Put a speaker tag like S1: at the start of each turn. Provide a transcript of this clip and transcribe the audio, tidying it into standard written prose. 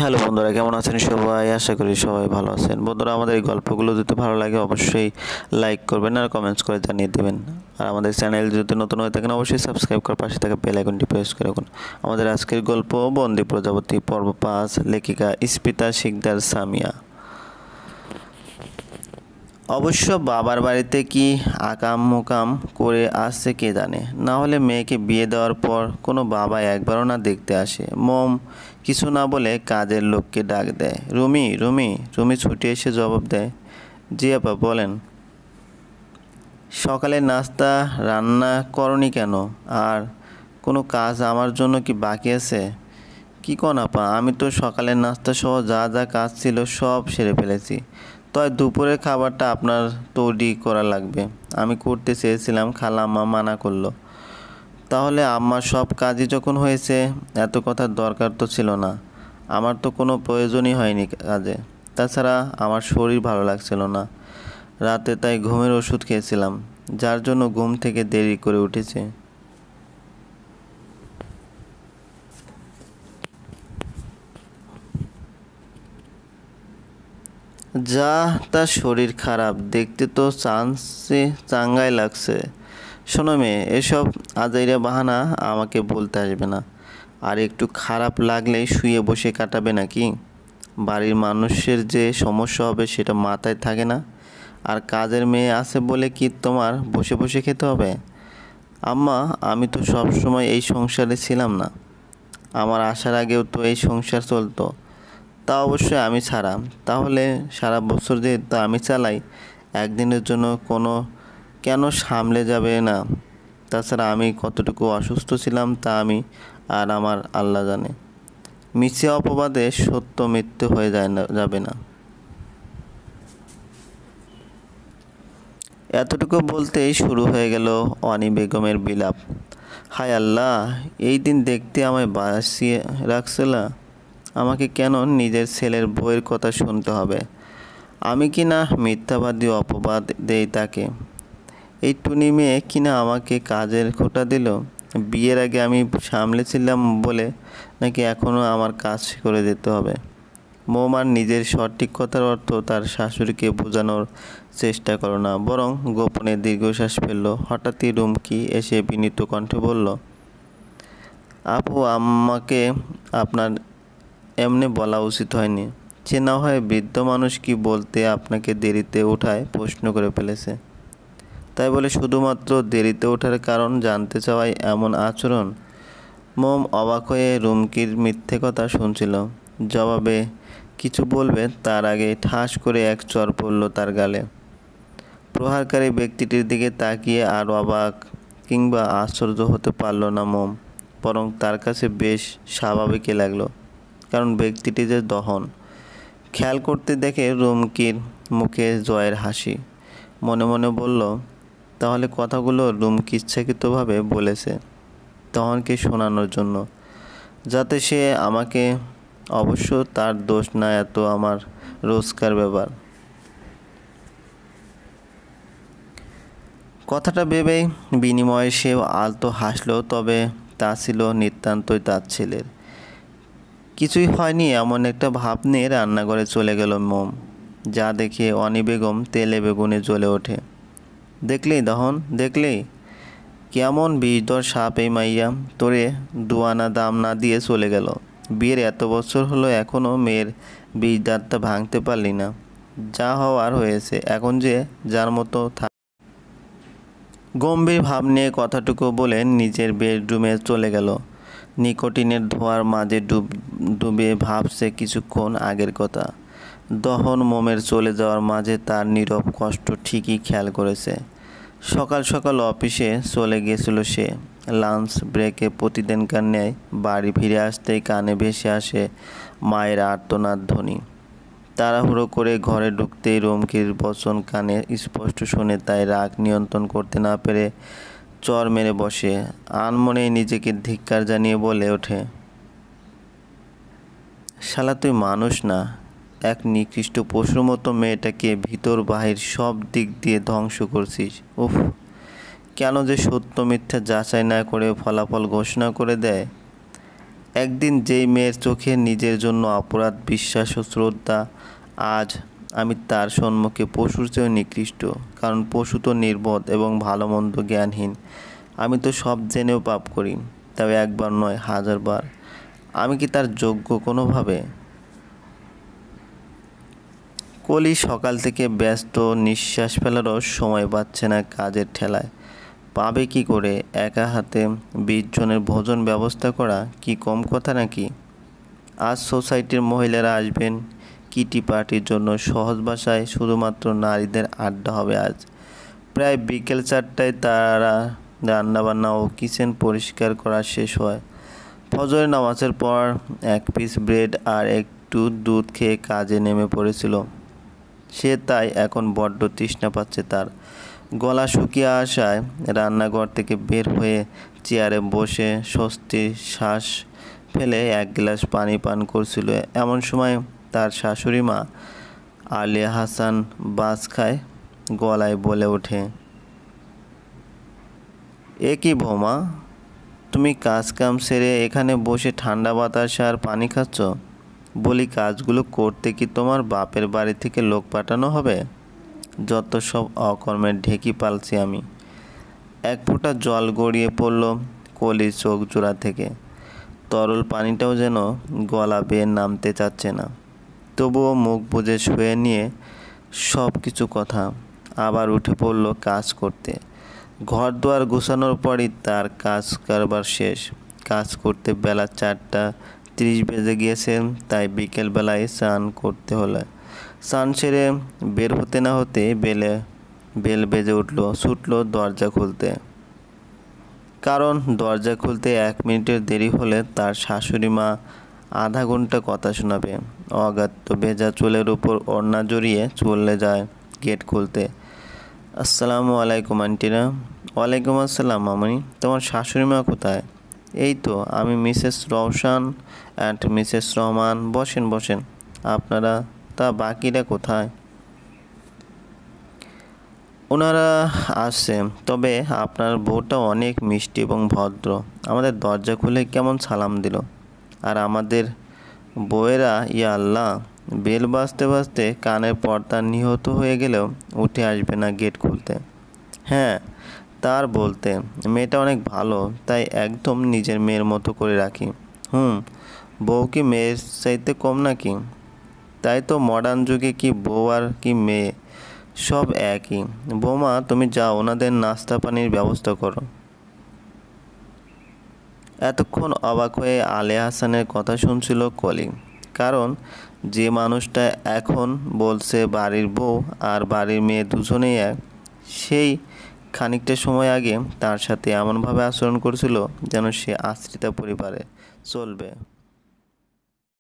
S1: Hello বন্ধুরা, কেমন আছেন সবাই? আশা করি সবাই ভালো আছেন। বন্ধুরা, আমাদের এই গল্পগুলো যদি ভালো লাগে অবশ্যই লাইক করবেন আর কমেন্টস করে জানিয়ে দেবেন। আর আমাদের চ্যানেল যদি নতুন হয়ে থাকেন অবশ্যই সাবস্ক্রাইব করে পাশে থাকা বেল আইকনটি প্রেস করে রাখুন। আমাদের আজকের গল্প বন্দি প্রজাপতি পর্ব 5, লেখিকা ইস্পিতা শিকদার সামিয়া। অবশ্য বাবার বাড়িতে কি আকাম মুকাম করে আসছে কে জানে। না হলে মেয়েকে বিয়ে দেওয়ার পর কোনো বাবা একবারও না দেখতে আসে। মম কিছু না বলে কাজের লোককে ডাক দেয়, রুমি রুমি। রুমি ছুটে এসে জবাব দেয়, জি আপা বলেন। সকালে নাস্তা রান্না করনি কেন? আর কোনো কাজ আমার জন্য কি বাকি আছে? কি কোন আপা, আমি তো সকালের নাস্তা সহ যা যা কাজ ছিল সব সেরে ফেলেছি। তাই দুপুরের খাবারটা আপনার তৈরি করা লাগবে। আমি করতে চেয়েছিলাম, খালাম্মা মানা করলো। তাহলে আম্মার সব কাজই যখন হয়েছে, এত কথার দরকার তো ছিল না। আমার তো কোনো প্রয়োজনই হয়নি কাজে। তাছাড়া আমার শরীর ভালো লাগছিল না রাতে, তাই ঘুমের ওষুধ খেয়েছিলাম, যার জন্য ঘুম থেকে দেরি করে উঠেছে। যা, তার শরীর খারাপ দেখতে তো চাঙ্গাই লাগছে। শোনো মেয়ে, এসব আজাইরা বাহানা আমাকে বলতে আসবে না। আর একটু খারাপ লাগলেই শুয়ে বসে কাটাবে নাকি? বাড়ির মানুষের যে সমস্যা হবে সেটা মাথায় থাকে না। আর কাজের মেয়ে আছে বলে কি তোমার বসে বসে খেতে হবে? আম্মা, আমি তো সব সময় এই সংসারে ছিলাম না। আমার আসার আগেও তো এই সংসার চলতো। তা অবশ্যই আমি ছাড়া। তাহলে সারা বছর যেহেতু আমি চালাই, একদিনের জন্য কেন সামলে যাবে না? তাছাড়া আমি কতটুকু অসুস্থ ছিলাম তা আমি আর আমার আল্লাহ জানে। মিছে অপবাদে সত্য মৃত্যু হয়ে যাবে না। এতটুকু বলতেই শুরু হয়ে গেল অনি বেগমের বিলাপ। হায় আল্লাহ, এই দিন দেখতে আমায় বাঁচিয়ে রাখছিল। আমাকে কেন নিজের ছেলের বউয়ের কথা শুনতে হবে? আমি কি না মিথ্যাবাদী অপবাদ দেই তাকে? এই টুনি মেয়ে কিনা আমাকে কাজের খোঁটা দিল। বিয়ের আগে আমি সামলেছিলাম বলে নাকি এখনও আমার কাজ করে দিতে হবে? মৌমার নিজের সঠিক কথার অর্থ তার শাশুড়িকে বোঝানোর চেষ্টা করো না, বরং গোপনে দীর্ঘশ্বাস ফেলল। হঠাৎই রুমকি এসে বিনীত কণ্ঠে বলল, আপু, আমাকে আপনার এমনি বলা উচিত হয়নি। চেনা হয় বৃদ্ধ মানুষ কি বলতে আপনাকে দেরিতে ওঠায় প্রশ্ন করে ফেলেছে। তাই বলে শুধুমাত্র দেরিতে ওঠার কারণ জানতে চাওয়ায় এমন আচরণ? মোম অবাক হয়ে রুমকির মিথ্যে কথা শুনছিল। জবাবে কিছু বলবে তার আগে ঠাস করে এক চর পড়ল তার গালে। প্রহারকারী ব্যক্তিটির দিকে তাকিয়ে আর অবাক কিংবা আশ্চর্য হতে পারল না মোম, বরং তার কাছে বেশ স্বাভাবিকই লাগলো। কারণ ব্যক্তিটি যে দহন। খেয়াল করতে দেখে রুমকির মুখে জয়ের হাসি। মনে মনে বলল, তাহলে কথাগুলো রুমকি ইচ্ছাকৃতভাবে বলেছে দহনকে শোনানোর জন্য, যাতে সে আমাকে। অবশ্য তার দোষ না, এত আমার রোজকার ব্যাপার। কথাটা ভেবেই বিনিময়ে সেও আলতো হাসল, তবে তা ছিল নিতান্তই তাচ্ছিল্যের। কিছুই হয়নি এমন একটা ভাব নিয়ে রান্নাঘরে চলে গেল মোম। যা দেখে অনি বেগম তেলে বেগুনে জ্বলে ওঠে। দেখলি দহন, দেখলি কেমন বিষধর সাপ এই মাইয়া, তোরে দুয়ানা দাম না দিয়ে চলে গেল। বিয়ের এত বছর হলো এখনও মেয়ের বিষদাঁতটা ভাঙতে পারলি না। যা হওয়ার হয়েছে, এখন যে যার মতো থাক। গম্ভীর ভাব নিয়ে কথাটুকু বলে নিজের বেডরুমে চলে গেল। নিকোটিনের ধোঁয়ার মাঝে ডুবে ভাবছে কিছুক্ষণ আগের কথা। দহন মোমের চলে যাওয়ার মাঝে তার নীরব কষ্ট ঠিকই খেয়াল করেছে। সকাল সকাল অফিসে চলে গিয়েছিল সে। লাঞ্চ ব্রেকে প্রতিদিনকার ন্যায় বাড়ি ফিরে আসতেই কানে ভেসে আসে মায়ের আর্তনাদ ধ্বনি। তাড়াহুড়ো করে ঘরে ঢুকতেই রুমকির বচন কানে স্পষ্ট শুনে তাই রাগ নিয়ন্ত্রণ করতে না পেরে চর মেরে বসে। আনমনেই নিজেকে ধিক্কার জানিয়ে বলে ওঠে, শালা তুই মানুষ না, এক নিকৃষ্ট পশুর মতো মেয়েটাকে ভিতর বাহির সব দিক দিয়ে ধ্বংস করছিস। উফ, কেন যে সত্য মিথ্যা যাচাই না করে ফলাফল ঘোষণা করে দেয়। একদিন যেই মেয়ের চোখে নিজের জন্য অপরাধ, বিশ্বাস ও শ্রদ্ধা, আজ আমি তার সম্মুখে পশুর চেয়েও নিকৃষ্ট। কারণ পশু তো নির্বোধ এবং ভালো মন্দ জ্ঞানহীন। আমি তো সব জেনেও পাপ করি, তবে একবার নয় 1000 বার। আমি কি তার যোগ্য কোনোভাবে? কলি সকাল থেকে ব্যস্ত, নিঃশ্বাস ফেলারও সময় পাচ্ছে না কাজের ঠেলায়। পাবে কি করে? একা হাতে 20 জনের ভোজন ব্যবস্থা করা কি কম কথা নাকি? আজ সোসাইটির মহিলারা আসবেন কিটি পার্টির জন্য। সহজ ভাষায় শুধুমাত্র নারীদের আড্ডা হবে আজ। প্রায় বিকেল 4টায় তারা রান্নাবান্না ও কিচেন পরিষ্কার করা শেষ হয়। ফজরের নামাজের পর 1 পিস ব্রেড আর একটু দুধ খেয়ে কাজে নেমে পড়েছিল সে। তাই এখন বড্ড তৃষ্ণা পাচ্ছে তার। গলা শুকিয়ে আসায় রান্নাঘর থেকে বের হয়ে চেয়ারে বসে স্বস্তির শ্বাস ফেলে 1 গ্লাস পানি পান করছিল। এমন সময় তার শাশুড়ি মা আলিয়া হাসান বাস খায় গলায় বলে ওঠে, এ কি বৌমা, তুমি কাজ কাম সেরে এখানে বসে ঠান্ডা বাতাসে আর পানি খাচ্ছ? বলি, কাজগুলো করতে কি তোমার বাপের বাড়ি থেকে লোক পাঠানো হবে? যত সব অকর্মের ঢেকি পালছি আমি। 1 ফোঁটা জল গড়িয়ে পড়ল কলির চোখ জোড়া থেকে। তরল পানিটাও যেন গলা বেয়ে নামতে চাচ্ছে না। তবুও মুখ বুজে শুয়ে নিয়ে সব কিছু কথা আবার উঠে পড়ল কাজ করতে। ঘর দুয়ার গুছানোর পরই তার কাজ কারবার শেষ। কাজ করতে বেলা 4:30 বেজে গিয়েছে। তাই বিকেলবেলায় স্নান করতে হলো। স্নান সেরে বের হতে না হতে বেল বেজে উঠল। ছুটল দরজা খুলতে, কারণ দরজা খুলতে 1 মিনিটের দেরি হলে তার শাশুড়ি মা আধা ঘন্টা কথা শোনাবে। অগাত্য ভেজা চুলের উপর ওড়না জড়িয়ে চলে যায় গেট খুলতে। আসসালামু আলাইকুম আন্টিরা। ওয়ালাইকুম আসসালাম মামনি। তোমার শাশুড়ি মা কোথায়? এই তো আমি, Mrs Rowshan and Mrs Rahman. বসেন বসেন। আপনারা, তা বাকিরা কোথায়? ওনারা আসছে, তবে আপনার বউটা অনেক মিষ্টি এবং ভদ্র। আমাদের দরজা খুলে কেমন সালাম দিল। আর আমাদের বউয়েরা, ইয়া আল্লাহ, বেল বাজতে বাজতে কানের পর্দা নিহত হয়ে গেলেও উঠে আসবে না গেট খুলতে। হ্যাঁ, তার বলতে মেয়েটা অনেক ভালো, তাই একদম নিজের মেয়ের মতো করে রাখি। বউ কি মেয়ের চাইতে কম নাকি? তাই তো মডার্ন যুগে কি বউ আর কি মেয়ে, সব একই। বৌমা, তুমি যাও, ওনাদের নাস্তা পানির ব্যবস্থা করো। এতক্ষণ অবাক হয়ে আলিয়া হাসানের কথা শুনছিল কলি। কারণ যে মানুষটা এখন বলছে বাড়ির বউ আর বাড়ির মেয়ে দুজনেই এক, সেই খানিকটা সময় আগে তার সাথে এমনভাবে আচরণ করছিল যেন সে আশ্রিতা পরিবারে চলবে।